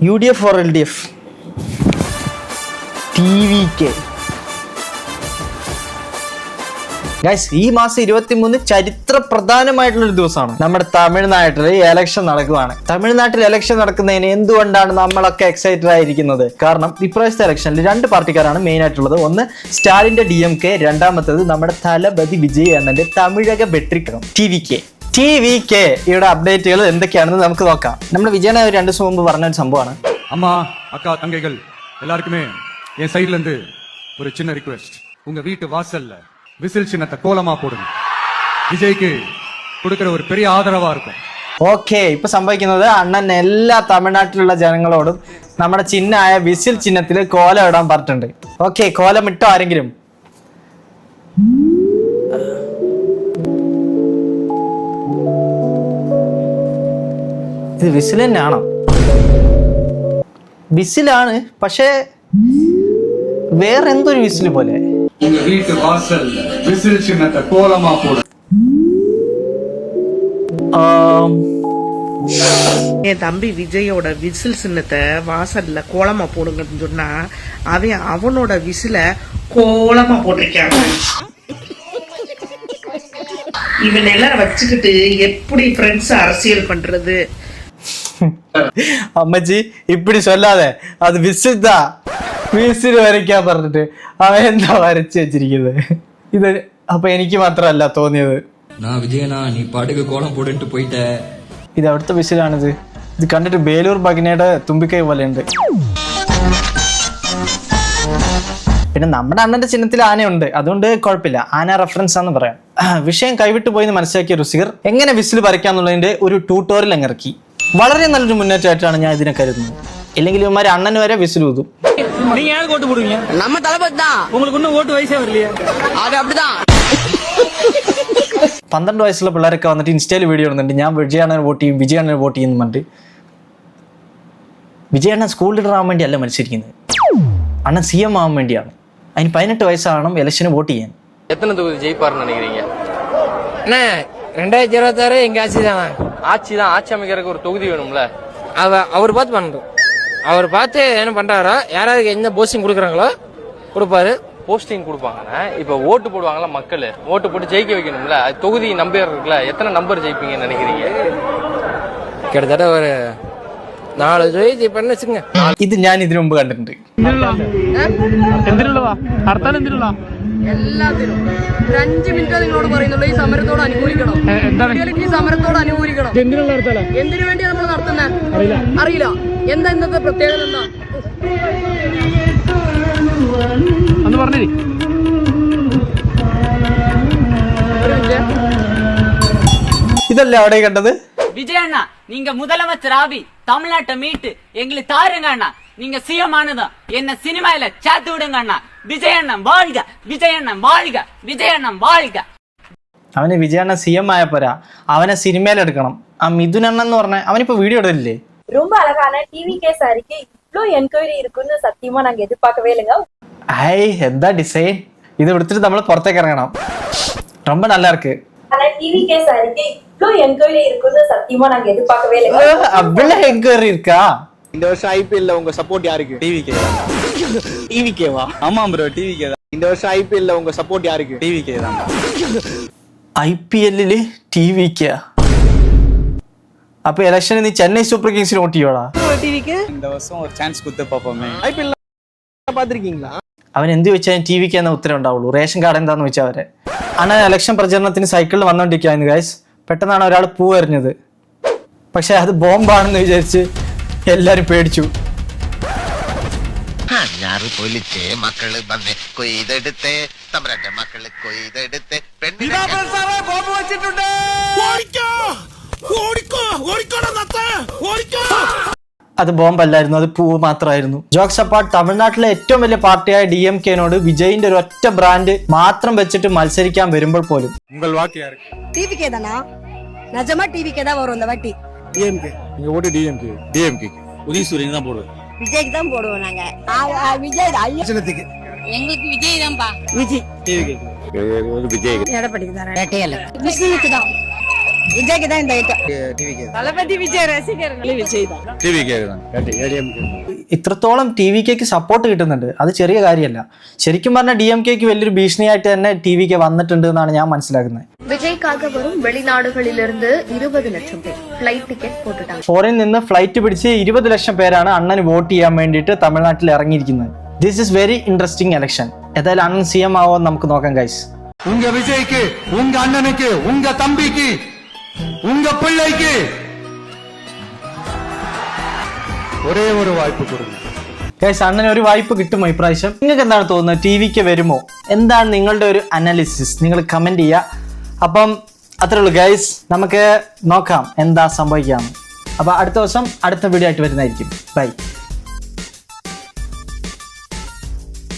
UDF or LDF? TVK. Guys, ഈ മാസം 23 ചരിത്ര പ്രധാനമായിട്ടുള്ളൊരു ദിവസമാണ്. നമ്മുടെ തമിഴ്നാട്ടിൽ ഇലക്ഷൻ നടക്കുകയാണ്. തമിഴ്നാട്ടിൽ ഇലക്ഷൻ നടക്കുന്നതിന് എന്തുകൊണ്ടാണ് നമ്മളൊക്കെ എക്സൈറ്റഡ് ആയിരിക്കുന്നത്? കാരണം ഇപ്രാവശ്യത്തെ ഇലക്ഷനിൽ 2 പാർട്ടിക്കാരാണ് മെയിൻ ആയിട്ടുള്ളത്. ഒന്ന് സ്റ്റാലിന്റെ DMK, രണ്ടാമത്തേത് നമ്മുടെ തലപതി വിജയ് അണ്ണന്റെ തമിഴക വെട്രിക്കകം TVK. ഇവിടെ അപ്ഡേറ്റുകൾ എന്തൊക്കെയാണെന്ന് നമുക്ക് നോക്കാം. നമ്മുടെ വിജയനെ 2 ദിവസം മുമ്പ് പറഞ്ഞ ഒരു സംഭവമാണ്. அம்மா அக்கா தங்கைகள் எல்லாருக்குமே என் சைடுல இருந்து ஒரு சின்ன ரிக்வெஸ்ட். உங்க வீட்டு வாசல்ல விசில் சின்னத்தை கோலமா போடுங்க. விஜய்க்கு கொடுக்கிற ஒரு பெரிய ஆதரவா இருக்கும். ഓക്കെ, ഇപ്പൊ സംഭവിക്കുന്നത് അണ്ണൻ എല്ലാ തമിഴ്നാട്ടിലുള്ള ജനങ്ങളോടും നമ്മുടെ ചിഹ്നമായ വിസിൽ ചിഹ്നത്തിൽ കോലം ഇടാൻ പറഞ്ഞിട്ടുണ്ട്. ഓക്കെ, കോലം ഇട്ടോ ആരെങ്കിലും? ഇത് വിസിൽ തന്നെയാണോ? വിസിലാണ്, പക്ഷേ വേറെ എന്തൊരു വിസിൽ പോലെ. உங்க வீட்டு வாசல்ல விசில் சின்னத்தை கோலமா போடுங்க. என் தம்பி விஜயோட விசில் சின்னத்தை வாசல்ல கோலமா போடுங்கன்னு சொன்னா அவனோட விசில கோலமா போட்டிருக்காங்க. இவன் எல்லாரும் வச்சுக்கிட்டு எப்படி ஃப்ரெண்ட்ஸ் அரசியல் பண்றது? അമ്മച്ചി ഇപ്പിടി சொல்லாതെ, അത് വിസിൽ താ, വിസിൽ വരയ്ക്കാൻ പറഞ്ഞിട്ട് അവൻ എന്താ വരച്ച് വെച്ചിരിക്കുന്നത്? ഇത് അപ്പൊ എനിക്ക് മാത്രമല്ല തോന്നിയത്. நான் விஜயனா நீ பாட்டுக்கு கோலம் போட்டுட்டு போயிட்ட. ഇത് അവിടുത്തെ വിസിലാണിത്. ഇത് കണ്ടിട്ട് ബേലൂർ ഭഗിനിയുടെ തുമ്പിക്കൈ പോലെ ഉണ്ട്. പിന്നെ നമ്മുടെ അണ്ണന്റെ ചിഹ്നത്തിൽ ആനയുണ്ട്, അതുകൊണ്ട് കുഴപ്പമില്ല. ആന റെഫറൻസ് ആണെന്ന് പറയാം. വിഷയം കൈവിട്ടു പോയി മനസ്സിലാക്കിയ റുസിഗർ എങ്ങനെ വിസിൽ വരയ്ക്കാന്നുള്ളതിന്റെ ഒരു ട്യൂട്ടോറിയൽ അങ്ങ് ഇറക്കി. വളരെ നല്ലൊരു മുന്നേറ്റമായിട്ടാണ് ഞാൻ ഇതിനെ കരുതുന്നത്. ഇല്ലെങ്കിൽ ഇവന്മാർ അണ്ണന് വരെ വിസിൽ ഊതും. நீங்க யாருக்கு ஓட்டு போடுவீங்க? நம்ம தளபதி தான். உங்களுக்கு இன்னும் ஓட்டு வயசே வரலையே. அது அப்படிதான். 12 വയസ്സുള്ള പിള്ളേരൊക്കെ വന്നിട്ട് ഇൻസ്റ്റയിൽ വീഡിയോ ഇടുന്നുണ്ട്, ഞാൻ വിജയണ്ണനെ വോട്ട് ചെയ്യും, വിജയണ്ണനെ വോട്ട് ചെയ്യുന്നു പറഞ്ഞിട്ട്. വിജയണ്ണൻ സ്കൂൾ ലീഡർ ആവാൻ വേണ്ടിയല്ല മത്സരിക്കുന്നത്, അണ്ണൻ CM ആവാൻ വേണ്ടിയാണ്. അതിന് 18 വയസ്സാകണം ഇലക്ഷന് വോട്ട് ചെയ്യാൻ. எத்தனை தொகுதி ஜெயிப்பாருன்னு நினைக்கிறீங்க? அண்ணா 2026 எங்க ஆட்சி தானே. ஆட்சி தான், ஆட்சி அமைக்கிறதுக்கு ஒரு தொகுதி வேணும்ல. அவர் பார்த்து பண்றோம். அவர் பார்த்து என்ன பண்றாரோ, யாராவது எந்த போஸ்டிங் கொடுக்குறாங்களோ கொடுப்பாரு. போஸ்டிங் கொடுப்பாங்கண்ணே. இப்ப ஓட்டு போடுவாங்கல்ல மக்கள், ஓட்டு போட்டு ஜெயிக்க வைக்கணும்ல. அது தொகுதி நம்பர் இருக்குல்ல, எத்தனை நம்பர் ஜெயிப்பீங்கன்னு நினைக்கிறீங்க? கிட்டத்தட்ட ஒரு 4 ஜெயிச்சு பண்ணு வச்சுங்க. ഇത് ഞാൻ ഇതിനു മുമ്പ് കണ്ടിട്ടുണ്ട്. എല്ലാത്തിനും 5 മിനിറ്റ് നിങ്ങളോട് പറയുന്നുള്ളൂ. ഈ സമരത്തോട് അനുകൂലിക്കണം. ഈ സമരത്തോട് അനുകൂലിക്കണം. എന്തിനു വേണ്ടിയാണ് നമ്മൾ നടത്തുന്നത് അറിയില്ല. എന്താ ഇന്നത്തെ പ്രത്യേകത? എന്താ അന്ന് പറഞ്ഞേ? ഇതല്ലേ അവിടെ കണ്ടത്? விஜய் அண்ணா, நீங்க முதலமைச்சர் ஆவி தமிழ்நாட்டை மீட்டு எங்களுக்கு தாருங்க அண்ணா. நீங்க CM ஆனதும் என்ன சினிமாயில சேர்த்து விடுங்க அண்ணா. விஜய் அண்ணன் வாழ்க, விஜய் அண்ணன் வாழ்க, விஜய் அண்ணன் வாழ்க. അവന് വിജയണ്ണ CM ആയ പോരാ, അവനെ സിനിമയിലെടുക്കണം. ആ മിഥുൻ അണ്ണൻ എന്ന് പറഞ്ഞ അവനിപ്പോ വീഡിയോ ഇടലില്ലേ? ரொம்ப அழகான TVK சாரிக்கு இவ்ளோ என்கொயரி இருக்குன்னு சத்தியமா நாங்க எதிர்பார்க்கவே இல்லைங்க. ഐ, എന്താ ഡിസൈൻ! ഇത് എടുത്തിട്ട് നമ്മൾ പുറത്തേക്ക് ഇറങ്ങണം. ரொம்ப நல்லா இருக்கு. ஆனா TVK சாரிக்கு இவ்ளோ என்கொயரி இருக்குன்னு சத்தியமா நாங்க எதிர்பார்க்கவே இல்லைங்க. அவ்வளவு என்கொயரி இருக்கா? இந்த வருஷம் IPL உங்க சப்போர்ட் யாருக்கு? TVK வா? ஆமா ப்ரோ, TVK தான். இந்த வருஷம் IPL உங்க சப்போர்ட் யாருக்கு? TVK தான். IPL TVK. അപ്പൊ ഇലക്ഷന് നീ ചെന്നൈ സൂപ്പർ കിങ്സിന് വോട്ട് ചെയ്യോടാ? இந்த வருஷம் ஒரு சான்ஸ் கொடுத்து பாப்போமே. IPL பாத்திருக்கீங்களா? അവൻ എന്ത് ചോദിച്ചാൽ TVK എന്ന ഉത്തരം ഉണ്ടാവുള്ളൂ. റേഷൻ കാർഡ് എന്താന്ന് വെച്ചാൽ അവരെ. അണ്ണൻ ഇലക്ഷൻ പ്രചരണത്തിന് സൈക്കിളിൽ വന്നോണ്ടിരിക്കുകയായിരുന്നു ഗൈസ്. പെട്ടെന്നാണ് ഒരാൾ പൂ എറിഞ്ഞത്. പക്ഷെ അത് ബോംബാണെന്ന് വിചാരിച്ച് എല്ലാരും പേടിച്ചു. മക്കള് കൊയ്തെടുത്തേ തമ്പ്രാന്റെ മക്കള് കൊയ്തെടുത്തേ അത് ബോംബല്ലായിരുന്നു, അത് പൂവ് മാത്രമായിരുന്നു. ജോക്സ് അപ്പാർട്ട്, തമിഴ്നാട്ടിലെ ഏറ്റവും വലിയ പാർട്ടിയായ DMK-നോട് വിജയിന്റെ ഒരു ഒറ്റ ബ്രാൻഡ് മാത്രം വെച്ചിട്ട് മത്സരിക്കാൻ വരുമ്പോൾ പോലും TVK தானா? நிஜமா TVK தான் வரும் இந்த வாட்டி. DMK. நீங்க ஓட்டு DMK. உதயசூரியன் தான் போடுவேன். விஜய்க்கு தான் போடுவோம் நாங்க. விஜய் ஐயனத்துக்கு எங்களுக்கு விஜய் தான்ப்பா. விஜய் TVK. விஜய் எடப்பாடிக்கு தான். விஷ்ணுக்கு தான். விஜய்க்கு தான் இந்த ஐட்டம். தளபதி விஜய் ரசிகர்கள் விஜய் தான். ഇത്രത്തോളം TVKക്ക് സപ്പോർട്ട് കിട്ടുന്നുണ്ട്, അത് ചെറിയ കാര്യമല്ല. ശരിക്കും പറഞ്ഞാൽ DMKക്ക് വലിയൊരു ഭീഷണിയായിട്ട് തന്നെ TVK വന്നിട്ടുണ്ട് എന്നാണ് ഞാൻ മനസ്സിലാക്കുന്നത്. விஜய்க்காக வரும் வெளிநாடுகளிலிருந்து 20 லட்சம் பேர் ஃபிளைட் டிக்கெட் போட்டுட்டாங்க. ഫോറിനിൽ നിന്ന് ഫ്ലൈറ്റ് പിടിച്ച് 20 ലക്ഷം പേരാണ് അണ്ണന് വോട്ട് ചെയ്യാൻ വേണ്ടിയിട്ട് തമിഴ്നാട്ടിൽ ഇറങ്ങിയിരിക്കുന്നത്. This is very interesting election. ഏതായാലും അണ്ണൻ CM ആവാൻ നമുക്ക് നോക്കാം ഗൈസ്. உங்க விஜய்க்கு, உங்க அண்ணனுக்கு, உங்க தம்பிக்கு, உங்க பிள்ளைக்கு ഒരേ ഒരു വായ്പ കൊടുക്കും. ഗൈസ്, അണ്ണന് ഒരു വായ്പ കിട്ടുമോ ഇപ്രാവശ്യം? നിങ്ങൾക്ക് എന്താണ് തോന്നുന്നത്? TVK വരുമോ? എന്താണ് നിങ്ങളുടെ ഒരു അനാലിസിസ്? നിങ്ങൾ കമന്റ് ചെയ്യുക. അപ്പം അത്രേ ഉള്ളൂ ഗൈസ്, നമുക്ക് നോക്കാം എന്താ സംഭവിക്കാമെന്ന്. അപ്പോൾ അടുത്ത ദിവസം അടുത്ത വീഡിയോ ആയിട്ട് വരുന്നതായിരിക്കും. ബൈ.